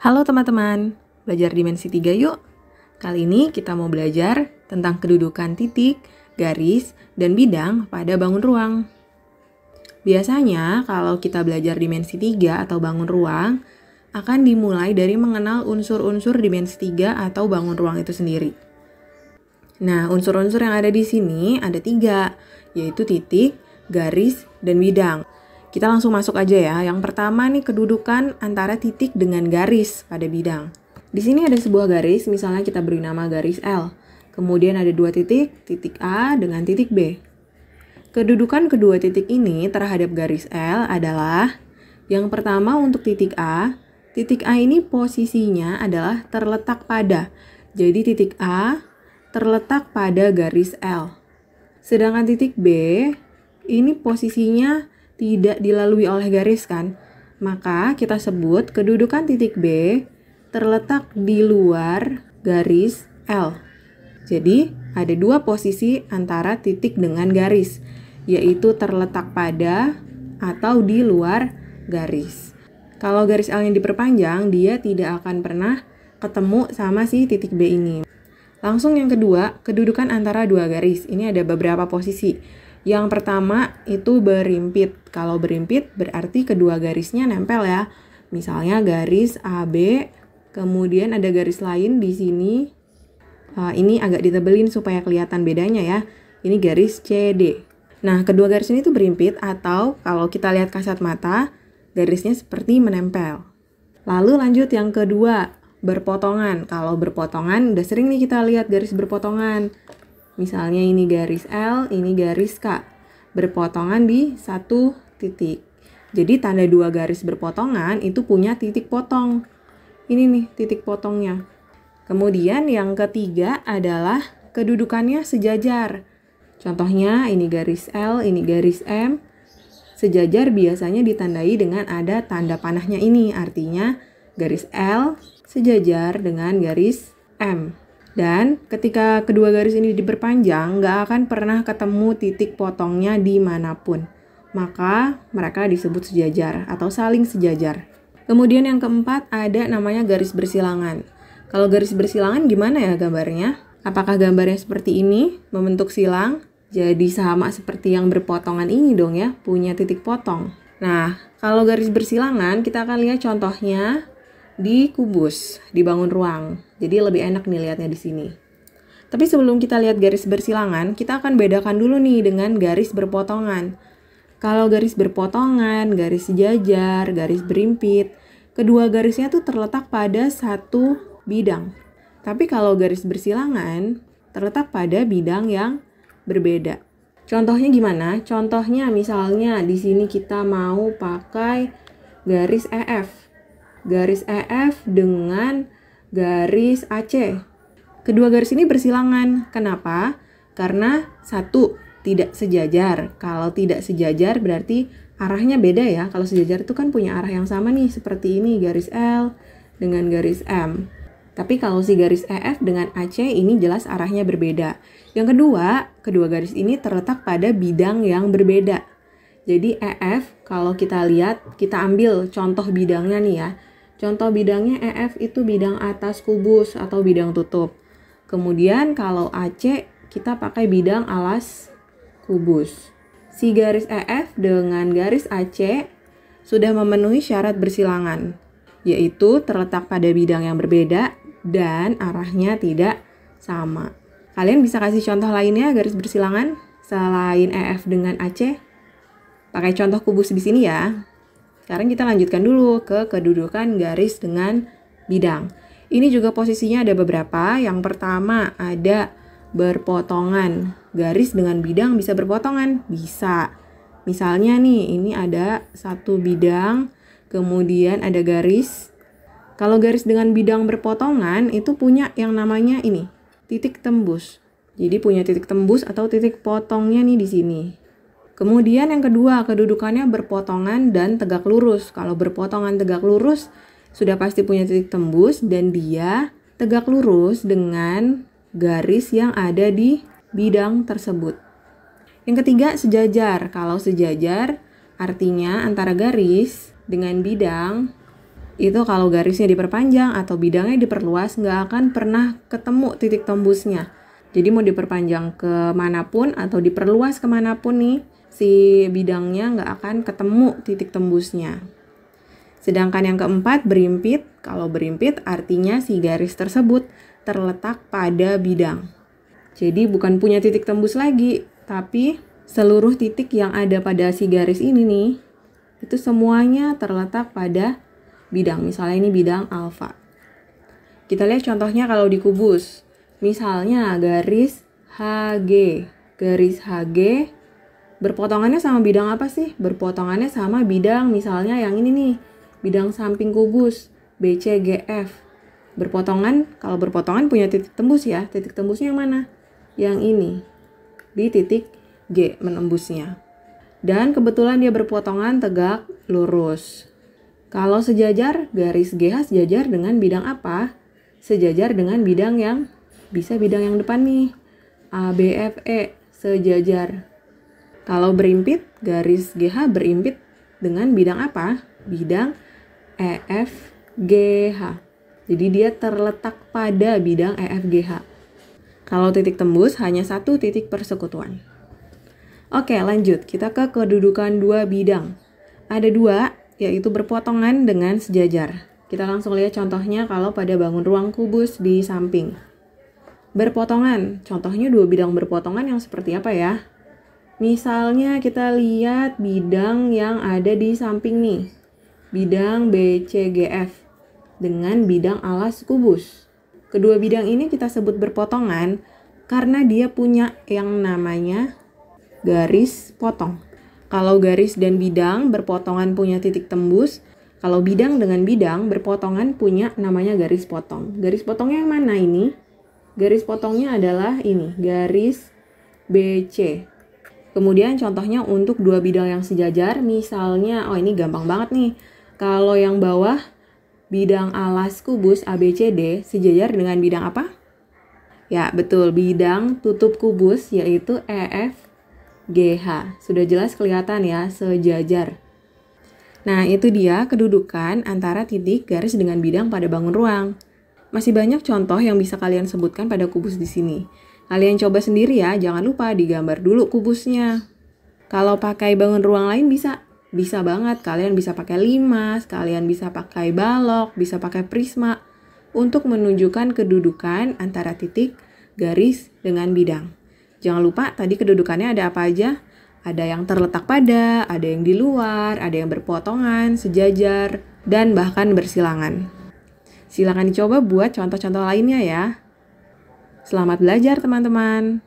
Halo teman-teman, belajar dimensi 3 yuk. Kali ini kita mau belajar tentang kedudukan titik, garis, dan bidang pada bangun ruang. Biasanya kalau kita belajar dimensi 3 atau bangun ruang, akan dimulai dari mengenal unsur-unsur dimensi 3 atau bangun ruang itu sendiri. Nah, unsur-unsur yang ada di sini ada 3, yaitu titik, garis, dan bidang. Kita langsung masuk aja ya. Yang pertama nih kedudukan antara titik dengan garis pada bidang. Di sini ada sebuah garis, misalnya kita beri nama garis L. Kemudian ada dua titik, titik A dengan titik B. Kedudukan kedua titik ini terhadap garis L adalah yang pertama untuk titik A ini posisinya adalah terletak pada. Jadi titik A terletak pada garis L. Sedangkan titik B ini posisinya tidak dilalui oleh garis kan? Maka kita sebut kedudukan titik B terletak di luar garis L. Jadi ada dua posisi antara titik dengan garis, yaitu terletak pada atau di luar garis. Kalau garis L-nya diperpanjang, dia tidak akan pernah ketemu sama si titik B ini. Langsung yang kedua, kedudukan antara dua garis. Ini ada beberapa posisi. Yang pertama itu berimpit. Kalau berimpit berarti kedua garisnya nempel ya. Misalnya garis AB, kemudian ada garis lain di sini. Ini agak ditebelin supaya kelihatan bedanya ya. Ini garis CD. Nah, kedua garis ini tuh berimpit atau kalau kita lihat kasat mata, garisnya seperti menempel. Lalu lanjut yang kedua, berpotongan. Kalau berpotongan, udah sering nih kita lihat garis berpotongan. Misalnya ini garis L, ini garis K. Berpotongan di satu titik. Jadi tanda dua garis berpotongan itu punya titik potong. Ini nih titik potongnya. Kemudian yang ketiga adalah kedudukannya sejajar. Contohnya ini garis L, ini garis M. Sejajar biasanya ditandai dengan ada tanda panahnya ini. Artinya garis L sejajar dengan garis M. Dan ketika kedua garis ini diperpanjang, nggak akan pernah ketemu titik potongnya dimanapun. Maka mereka disebut sejajar atau saling sejajar. Kemudian yang keempat ada namanya garis bersilangan. Kalau garis bersilangan gimana ya gambarnya? Apakah gambarnya seperti ini, membentuk silang? Jadi sama seperti yang berpotongan ini dong ya, punya titik potong. Nah, kalau garis bersilangan kita akan lihat contohnya di kubus, di bangun ruang. Jadi lebih enak nih lihatnya di sini. Tapi sebelum kita lihat garis bersilangan, kita akan bedakan dulu nih dengan garis berpotongan. Kalau garis berpotongan, garis sejajar, garis berimpit, kedua garisnya tuh terletak pada satu bidang. Tapi kalau garis bersilangan, terletak pada bidang yang berbeda. Contohnya gimana? Contohnya misalnya di sini kita mau pakai garis EF. Garis EF dengan garis AC. Kedua garis ini bersilangan. Kenapa? Karena satu, tidak sejajar. Kalau tidak sejajar berarti arahnya beda ya. Kalau sejajar itu kan punya arah yang sama nih. Seperti ini garis L dengan garis M. Tapi kalau si garis EF dengan AC ini jelas arahnya berbeda. Yang kedua garis ini terletak pada bidang yang berbeda. Jadi EF kalau kita lihat, kita ambil contoh bidangnya nih ya. Contoh bidangnya EF itu bidang atas kubus atau bidang tutup. Kemudian kalau AC kita pakai bidang alas kubus. Si garis EF dengan garis AC sudah memenuhi syarat bersilangan, yaitu terletak pada bidang yang berbeda dan arahnya tidak sama. Kalian bisa kasih contoh lainnya garis bersilangan selain EF dengan AC? Pakai contoh kubus di sini ya. Sekarang kita lanjutkan dulu ke kedudukan garis dengan bidang. Ini juga posisinya ada beberapa. Yang pertama ada berpotongan. Garis dengan bidang bisa berpotongan? Bisa. Misalnya nih, ini ada satu bidang, kemudian ada garis. Kalau garis dengan bidang berpotongan itu punya yang namanya ini, titik tembus. Jadi punya titik tembus atau titik potongnya nih di sini. Kemudian yang kedua, kedudukannya berpotongan dan tegak lurus. Kalau berpotongan tegak lurus sudah pasti punya titik tembus dan dia tegak lurus dengan garis yang ada di bidang tersebut. Yang ketiga, sejajar. Kalau sejajar artinya antara garis dengan bidang Itu kalau garisnya diperpanjang atau bidangnya diperluas, nggak akan pernah ketemu titik tembusnya. Jadi mau diperpanjang kemanapun atau diperluas kemanapun nih, si bidangnya nggak akan ketemu titik tembusnya. Sedangkan yang keempat, berimpit. Kalau berimpit artinya si garis tersebut terletak pada bidang. Jadi bukan punya titik tembus lagi, tapi seluruh titik yang ada pada si garis ini nih, itu semuanya terletak pada bidang. Misalnya ini bidang alfa. Kita lihat contohnya kalau di kubus. Misalnya garis HG. Garis HG berpotongannya sama bidang apa sih? Berpotongannya sama bidang misalnya yang ini nih. Bidang samping kubus BCGF. Berpotongan, kalau berpotongan punya titik tembus ya. Titik tembusnya yang mana? Yang ini. Di titik G menembusnya. Dan kebetulan dia berpotongan tegak lurus. Kalau sejajar, garis GH sejajar dengan bidang apa? Sejajar dengan bidang yang, bisa bidang yang depan nih. ABFE, sejajar. Kalau berimpit, garis GH berimpit dengan bidang apa? Bidang EFGH. Jadi dia terletak pada bidang EFGH. Kalau titik tembus, hanya satu titik persekutuan. Oke, lanjut. Kita ke kedudukan dua bidang. Ada dua, yaitu berpotongan dengan sejajar. Kita langsung lihat contohnya kalau pada bangun ruang kubus di samping. Berpotongan, contohnya dua bidang berpotongan yang seperti apa ya? Misalnya kita lihat bidang yang ada di samping nih. Bidang BCGF dengan bidang alas kubus. Kedua bidang ini kita sebut berpotongan karena dia punya yang namanya garis potong. Kalau garis dan bidang berpotongan punya titik tembus, kalau bidang dengan bidang berpotongan punya namanya garis potong. Garis potongnya yang mana ini? Garis potongnya adalah ini, garis BC. Kemudian contohnya untuk dua bidang yang sejajar, misalnya, ini gampang banget nih. Kalau yang bawah, bidang alas kubus ABCD sejajar dengan bidang apa? Ya, betul, bidang tutup kubus yaitu EFGH. Sudah jelas kelihatan ya, sejajar. Nah, itu dia kedudukan antara titik garis dengan bidang pada bangun ruang. Masih banyak contoh yang bisa kalian sebutkan pada kubus di sini. Kalian coba sendiri ya, jangan lupa digambar dulu kubusnya. Kalau pakai bangun ruang lain bisa banget. Kalian bisa pakai limas, kalian bisa pakai balok, bisa pakai prisma untuk menunjukkan kedudukan antara titik garis dengan bidang. Jangan lupa tadi kedudukannya ada apa aja? Ada yang terletak pada, ada yang di luar, ada yang berpotongan, sejajar, dan bahkan bersilangan. Silakan dicoba buat contoh-contoh lainnya ya. Selamat belajar teman-teman.